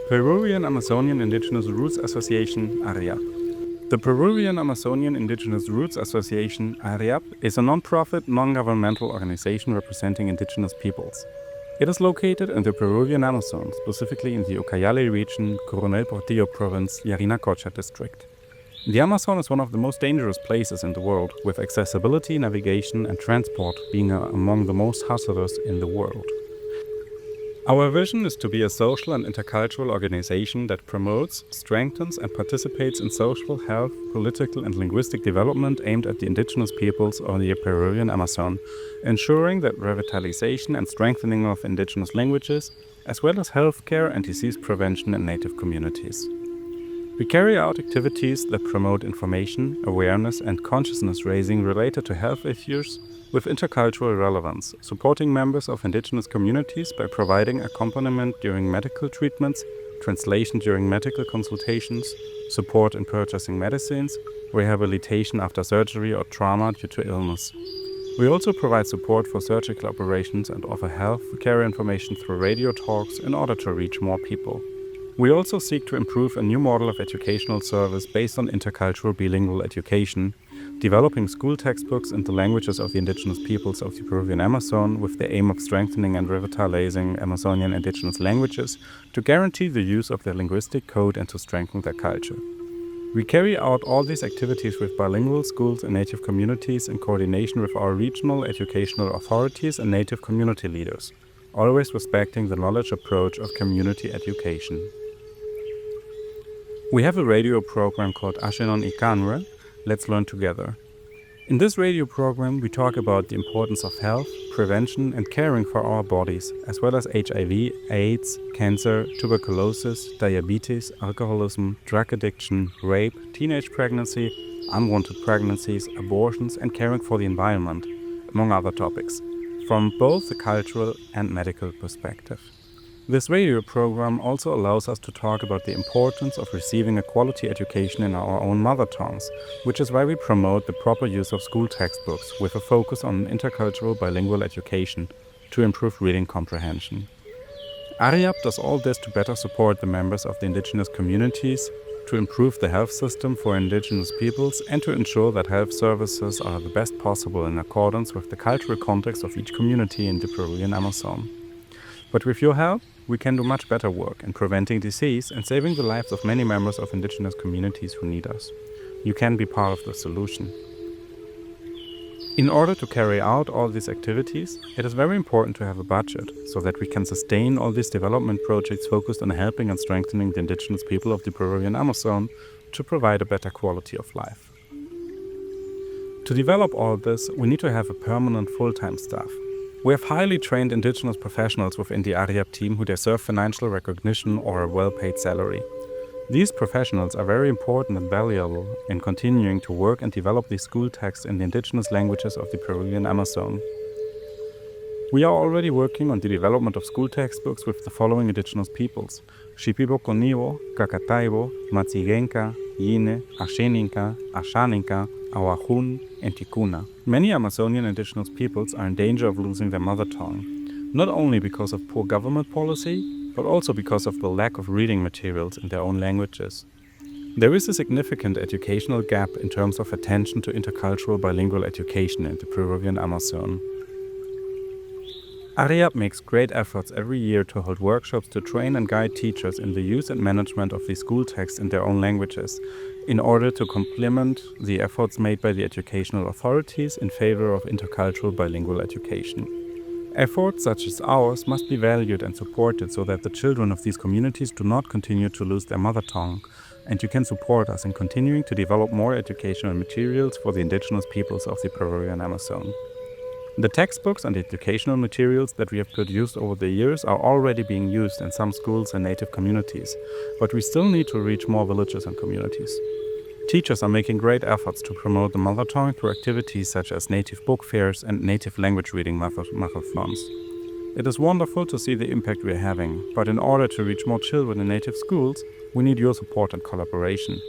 Peruvian Amazonian Indigenous Roots Association, ARIAP. The Peruvian Amazonian Indigenous Roots Association, ARIAP, is a non-profit, non-governmental organization representing indigenous peoples. It is located in the Peruvian Amazon, specifically in the Ucayali region, Coronel Portillo province, Yarinacocha district. The Amazon is one of the most dangerous places in the world, with accessibility, navigation and transport being among the most hazardous in the world. Our vision is to be a social and intercultural organization that promotes, strengthens and participates in social, health, political and linguistic development aimed at the indigenous peoples of the Peruvian Amazon, ensuring that revitalization and strengthening of indigenous languages, as well as healthcare and disease prevention in native communities. We carry out activities that promote information, awareness and consciousness raising related to health issues with intercultural relevance, supporting members of indigenous communities by providing accompaniment during medical treatments, translation during medical consultations, support in purchasing medicines, rehabilitation after surgery or trauma due to illness. We also provide support for surgical operations and offer health care information through radio talks in order to reach more people. We also seek to improve a new model of educational service based on intercultural bilingual education, developing school textbooks in the languages of the indigenous peoples of the Peruvian Amazon with the aim of strengthening and revitalizing Amazonian indigenous languages to guarantee the use of their linguistic code and to strengthen their culture. We carry out all these activities with bilingual schools and native communities in coordination with our regional educational authorities and native community leaders, always respecting the knowledge approach of community education. We have a radio program called Ashaninka, Let's Learn Together. In this radio program, we talk about the importance of health, prevention and caring for our bodies, as well as HIV, AIDS, cancer, tuberculosis, diabetes, alcoholism, drug addiction, rape, teenage pregnancy, unwanted pregnancies, abortions and caring for the environment, among other topics, from both the cultural and medical perspective. This radio program also allows us to talk about the importance of receiving a quality education in our own mother tongues, which is why we promote the proper use of school textbooks with a focus on intercultural bilingual education to improve reading comprehension. ARIAP does all this to better support the members of the indigenous communities, to improve the health system for indigenous peoples, and to ensure that health services are the best possible in accordance with the cultural context of each community in the Peruvian Amazon. But with your help, we can do much better work in preventing disease and saving the lives of many members of indigenous communities who need us. You can be part of the solution. In order to carry out all these activities, it is very important to have a budget so that we can sustain all these development projects focused on helping and strengthening the indigenous people of the Peruvian Amazon to provide a better quality of life. To develop all this, we need to have a permanent full-time staff. We have highly trained indigenous professionals within the ARIAP team who deserve financial recognition or a well-paid salary. These professionals are very important and valuable in continuing to work and develop these school texts in the indigenous languages of the Peruvian Amazon. We are already working on the development of school textbooks with the following indigenous peoples: Shipibo-Konibo, Cacataibo, Matsigenka, Yine, Ashaninka, Ashaninka, Awajun, and Ticuna. Many Amazonian indigenous peoples are in danger of losing their mother tongue, not only because of poor government policy, but also because of the lack of reading materials in their own languages. There is a significant educational gap in terms of attention to intercultural bilingual education in the Peruvian Amazon. ARIAP makes great efforts every year to hold workshops to train and guide teachers in the use and management of these school texts in their own languages, in order to complement the efforts made by the educational authorities in favor of intercultural bilingual education. Efforts such as ours must be valued and supported so that the children of these communities do not continue to lose their mother tongue, and you can support us in continuing to develop more educational materials for the indigenous peoples of the Peruvian Amazon. The textbooks and educational materials that we have produced over the years are already being used in some schools and native communities, but we still need to reach more villages and communities. Teachers are making great efforts to promote the mother tongue through activities such as native book fairs and native language reading marathons. It is wonderful to see the impact we are having, but in order to reach more children in native schools, we need your support and collaboration.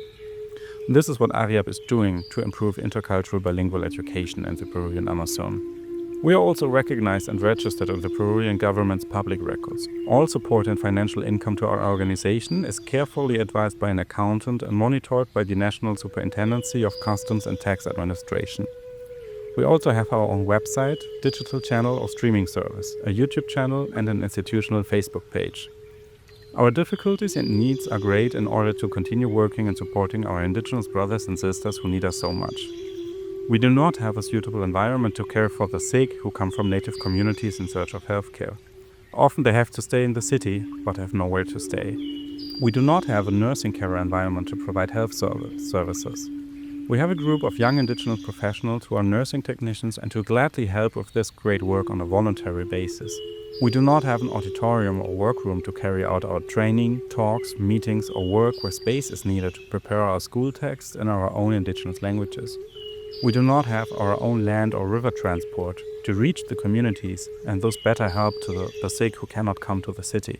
This is what ARIAP is doing to improve intercultural bilingual education in the Peruvian Amazon. We are also recognized and registered in the Peruvian government's public records. All support and financial income to our organization is carefully advised by an accountant and monitored by the National Superintendency of Customs and Tax Administration. We also have our own website, digital channel or streaming service, a YouTube channel and an institutional Facebook page. Our difficulties and needs are great in order to continue working and supporting our Indigenous brothers and sisters who need us so much. We do not have a suitable environment to care for the sick who come from native communities in search of healthcare. Often they have to stay in the city, but have nowhere to stay. We do not have a nursing care environment to provide health services. We have a group of young Indigenous professionals who are nursing technicians and who gladly help with this great work on a voluntary basis. We do not have an auditorium or workroom to carry out our training, talks, meetings, or work where space is needed to prepare our school texts in our own Indigenous languages. We do not have our own land or river transport to reach the communities and thus better help to the sick who cannot come to the city.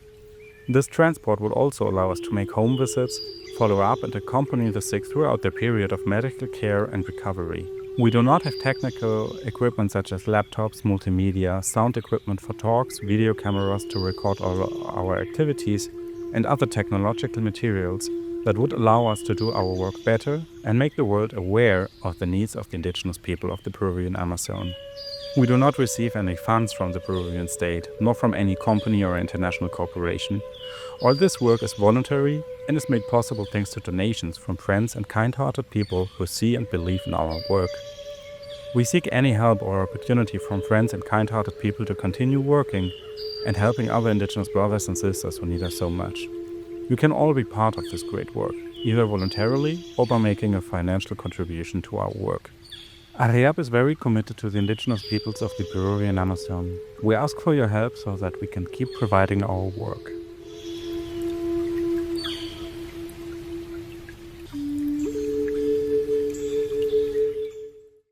This transport would also allow us to make home visits, follow up and accompany the sick throughout their period of medical care and recovery. We do not have technical equipment such as laptops, multimedia, sound equipment for talks, video cameras to record our activities, and other technological materials that would allow us to do our work better and make the world aware of the needs of the Indigenous people of the Peruvian Amazon. We do not receive any funds from the Peruvian state, nor from any company or international corporation. All this work is voluntary and is made possible thanks to donations from friends and kind-hearted people who see and believe in our work. We seek any help or opportunity from friends and kind-hearted people to continue working and helping other Indigenous brothers and sisters who need us so much. You can all be part of this great work, either voluntarily or by making a financial contribution to our work. ARIAP is very committed to the Indigenous peoples of the Peruvian Amazon. We ask for your help so that we can keep providing our work.